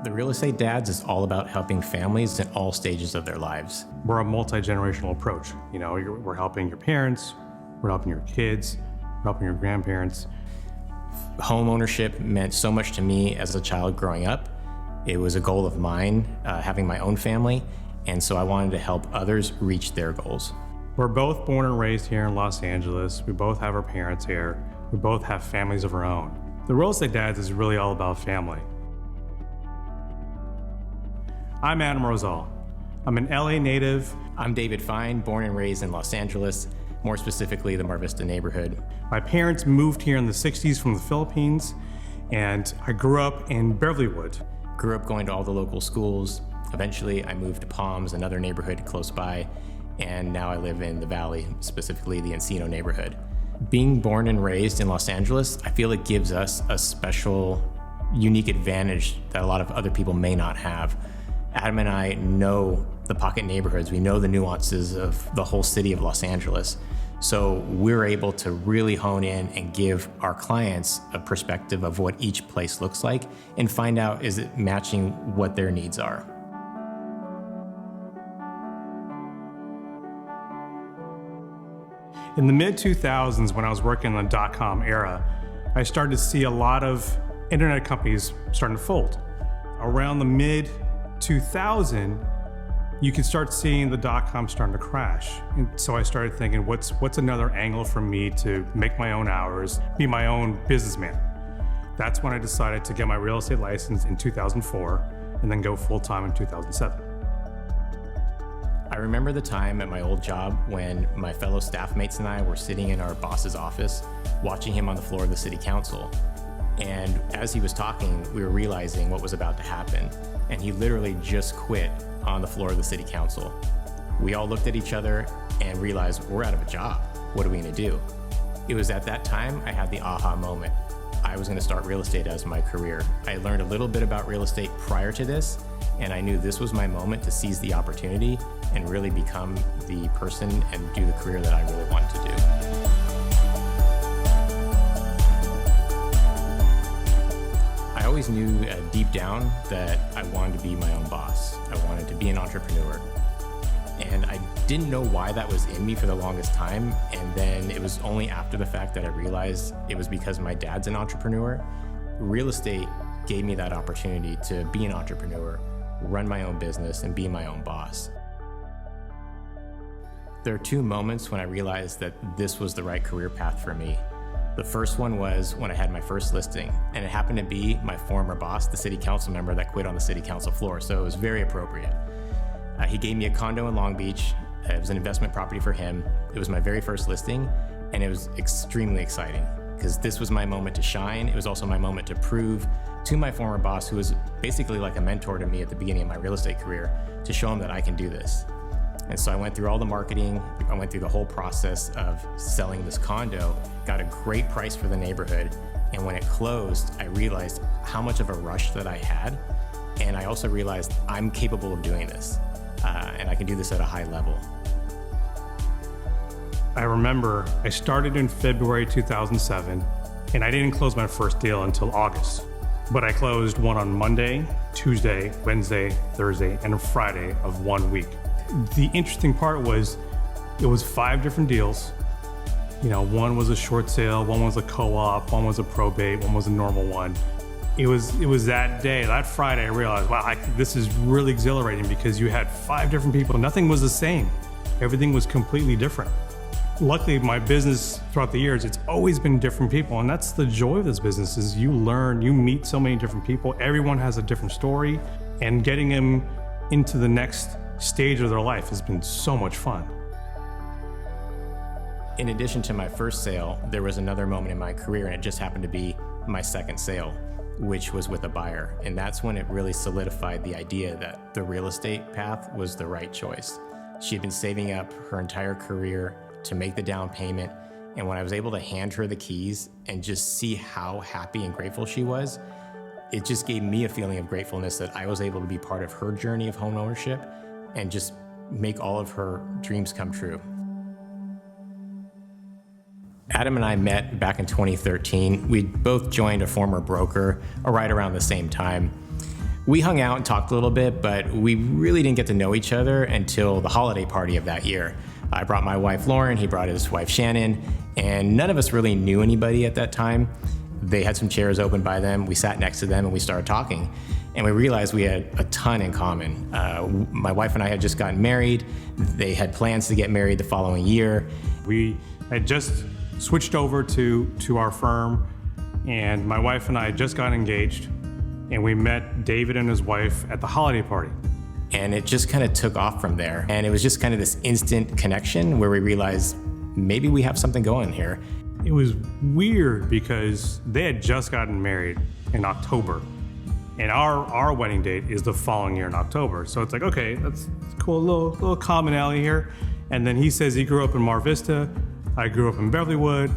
The Real Estate Dads is all about helping families in all stages of their lives. We're a multi-generational approach. We're helping your parents, we're helping your kids, we're helping your grandparents. Home ownership meant so much to me as a child growing up. It was a goal of mine, having my own family, and so I wanted to help others reach their goals. We're both born and raised here in Los Angeles. We both have our parents here. We both have families of our own. The Real Estate Dads is really all about family. I'm Adam Rosal. I'm an LA native. I'm David Fine, born and raised in Los Angeles, more specifically the Mar Vista neighborhood. My parents moved here in the 60s from the Philippines, and I grew up in Beverlywood. Grew up going to all the local schools. Eventually, I moved to Palms, another neighborhood close by, and now I live in the Valley, specifically the Encino neighborhood. Being born and raised in Los Angeles, I feel it gives us a special, unique advantage that a lot of other people may not have. Adam and I know the pocket neighborhoods. We know the nuances of the whole city of Los Angeles. So we're able to really hone in and give our clients a perspective of what each place looks like and find out, is it matching what their needs are? In the mid-2000s, when I was working in the dot-com era, I started to see a lot of internet companies starting to fold. Around the mid-2000, you could start seeing the dot-com starting to crash. And so I started thinking, what's another angle for me to make my own hours, be my own businessman? That's when I decided to get my real estate license in 2004 and then go full-time in 2007. I remember the time at my old job when my fellow staff mates and I were sitting in our boss's office, watching him on the floor of the city council. And as he was talking, we were realizing what was about to happen. And he literally just quit on the floor of the city council. We all looked at each other and realized, we're out of a job. What are we gonna do? It was at that time I had the aha moment. I was gonna start real estate as my career. I learned a little bit about real estate prior to this, and I knew this was my moment to seize the opportunity and really become the person and do the career that I really wanted to do. I always knew deep down that I wanted to be my own boss. I wanted to be an entrepreneur. And I didn't know why that was in me for the longest time. And then it was only after the fact that I realized it was because my dad's an entrepreneur. Real estate gave me that opportunity to be an entrepreneur, run my own business, and be my own boss. There are two moments when I realized that this was the right career path for me. The first one was when I had my first listing, and it happened to be my former boss, the city council member that quit on the city council floor, so it was very appropriate. He gave me a condo in Long Beach. It was an investment property for him. It was my very first listing, and it was extremely exciting because this was my moment to shine. It was also my moment to prove to my former boss, who was basically like a mentor to me at the beginning of my real estate career, to show him that I can do this. And so I went through all the marketing. I went through the whole process of selling this condo, got a great price for the neighborhood. And when it closed, I realized how much of a rush that I had. And I also realized I'm capable of doing this. And I can do this at a high level. I remember I started in February 2007, and I didn't close my first deal until August. But I closed one on Monday, Tuesday, Wednesday, Thursday, and Friday of 1 week. The interesting part was it was 5 different deals. One was a short sale, one was a co-op, one was a probate, one was a normal one. It was that day, that Friday, I realized, wow, this is really exhilarating because you had 5 different people. Nothing was the same. Everything was completely different. Luckily, my business throughout the years, it's always been different people. And that's the joy of this business, is you learn, you meet so many different people. Everyone has a different story, and getting them into the next stage of their life has been so much fun. In addition to my first sale, there was another moment in my career, and it just happened to be my second sale, which was with a buyer. And that's when it really solidified the idea that the real estate path was the right choice. She had been saving up her entire career to make the down payment. And when I was able to hand her the keys and just see how happy and grateful she was, it just gave me a feeling of gratefulness that I was able to be part of her journey of home ownership and just make all of her dreams come true. Adam and I met back in 2013. We both joined a former broker right around the same time. We hung out and talked a little bit, but we really didn't get to know each other until the holiday party of that year. I brought my wife, Lauren, he brought his wife, Shannon, and none of us really knew anybody at that time. They had some chairs open by them. We sat next to them and we started talking. And we realized we had a ton in common. My wife and I had just gotten married. They had plans to get married the following year. We had just switched over to our firm, and my wife and I had just got engaged, and we met David and his wife at the holiday party. And it just kind of took off from there. And it was just kind of this instant connection where we realized maybe we have something going here. It was weird because they had just gotten married in October, and our wedding date is the following year in October. So it's like, okay, that's cool, a little commonality here. And then he says he grew up in Mar Vista, I grew up in Beverlywood,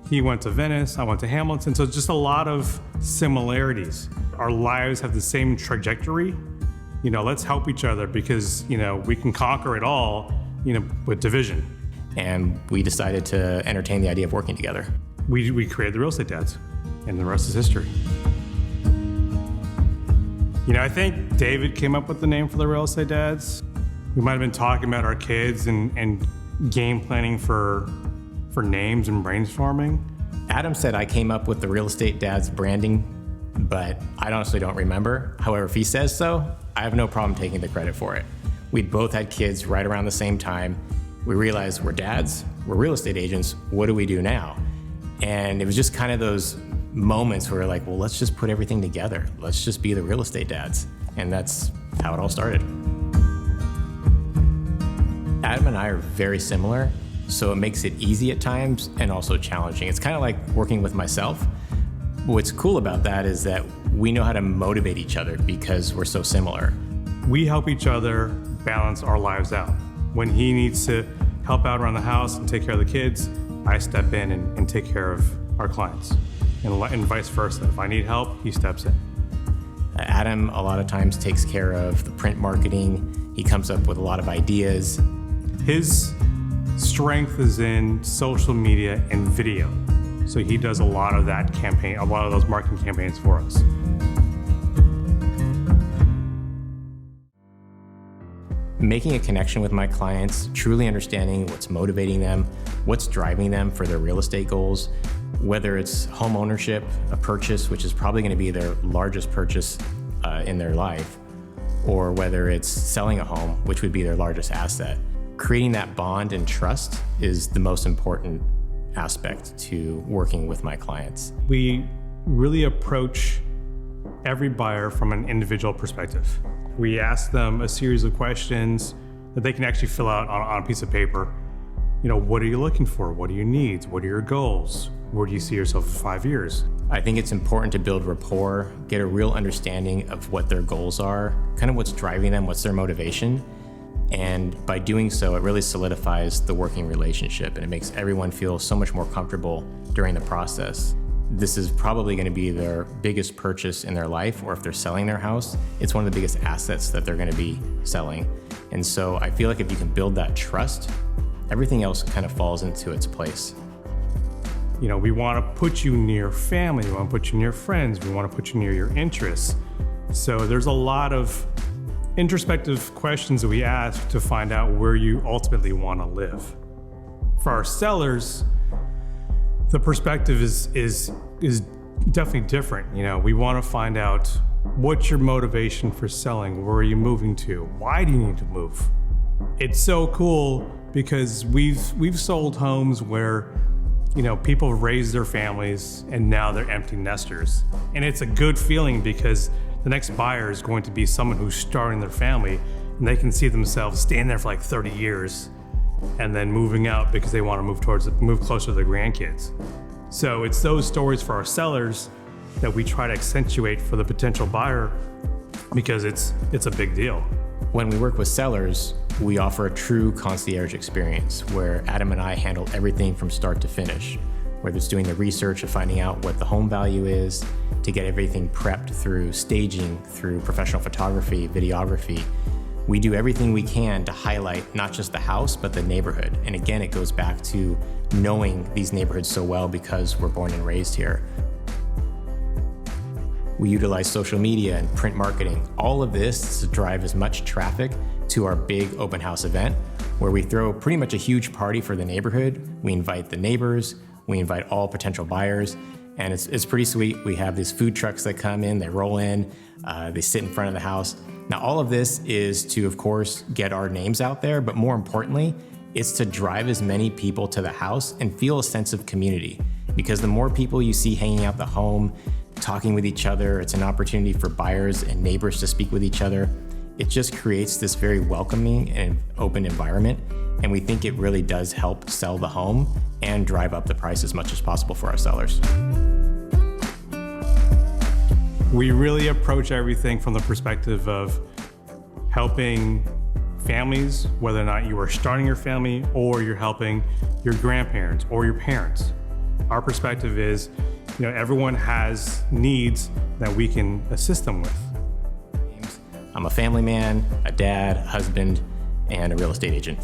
he went to Venice, I went to Hamilton. So just a lot of similarities. Our lives have the same trajectory. Let's help each other because, we can conquer it all, with division. And we decided to entertain the idea of working together. We created the Real Estate Dads, and the rest is history. I think David came up with the name for the Real Estate Dads. We might have been talking about our kids and game planning for names and brainstorming. Adam said I came up with the Real Estate Dads branding, but I honestly don't remember. However, if he says so, I have no problem taking the credit for it. We'd both had kids right around the same time. We realized we're dads, we're real estate agents, what do we do now? And it was just kind of those moments where we're like, well, let's just put everything together. Let's just be the Real Estate Dads. And that's how it all started. Adam and I are very similar, so it makes it easy at times and also challenging. It's kind of like working with myself. What's cool about that is that we know how to motivate each other because we're so similar. We help each other balance our lives out. When he needs to help out around the house and take care of the kids, I step in and take care of our clients, and vice versa. If I need help, he steps in. Adam a lot of times takes care of the print marketing. He comes up with a lot of ideas. His strength is in social media and video. So he does a lot of that campaign, a lot of those marketing campaigns for us. Making a connection with my clients, truly understanding what's motivating them, what's driving them for their real estate goals, whether it's home ownership, a purchase, which is probably going to be their largest purchase in their life, or whether it's selling a home, which would be their largest asset. Creating that bond and trust is the most important aspect to working with my clients. We really approach every buyer from an individual perspective. We ask them a series of questions that they can actually fill out on a piece of paper. What are you looking for? What are your needs? What are your goals? Where do you see yourself in 5 years? I think it's important to build rapport, get a real understanding of what their goals are, kind of what's driving them, what's their motivation. And by doing so, it really solidifies the working relationship and it makes everyone feel so much more comfortable during the process. This is probably going to be their biggest purchase in their life, or if they're selling their house, it's one of the biggest assets that they're going to be selling. And so I feel like if you can build that trust, everything else kind of falls into its place. We want to put you near family, we want to put you near friends, we want to put you near your interests. So there's a lot of introspective questions that we ask to find out where you ultimately want to live. For our sellers, the perspective is definitely different. We want to find out what's your motivation for selling, where are you moving to, why do you need to move? It's so cool because we've sold homes where people raise their families and now they're empty nesters, and it's a good feeling because the next buyer is going to be someone who's starting their family and they can see themselves staying there for like 30 years and then moving out because they want to move closer to their grandkids. So it's those stories for our sellers that we try to accentuate for the potential buyer because it's a big deal. When we work with sellers, we offer a true concierge experience where Adam and I handle everything from start to finish, whether it's doing the research of finding out what the home value is, to get everything prepped through staging, through professional photography, videography. We do everything we can to highlight not just the house, but the neighborhood. And again, it goes back to knowing these neighborhoods so well because we're born and raised here. We utilize social media and print marketing. All of this to drive as much traffic to our big open house event, where we throw pretty much a huge party for the neighborhood. We invite the neighbors, we invite all potential buyers, and it's pretty sweet. We have these food trucks that come in, they roll in, they sit in front of the house. Now, all of this is to, of course, get our names out there, but more importantly, it's to drive as many people to the house and feel a sense of community. Because the more people you see hanging out the home, talking with each other, it's an opportunity for buyers and neighbors to speak with each other. It just creates this very welcoming and open environment. And we think it really does help sell the home and drive up the price as much as possible for our sellers. We really approach everything from the perspective of helping families, whether or not you are starting your family or you're helping your grandparents or your parents. Our perspective is, everyone has needs that we can assist them with. I'm a family man, a dad, a husband, and a real estate agent.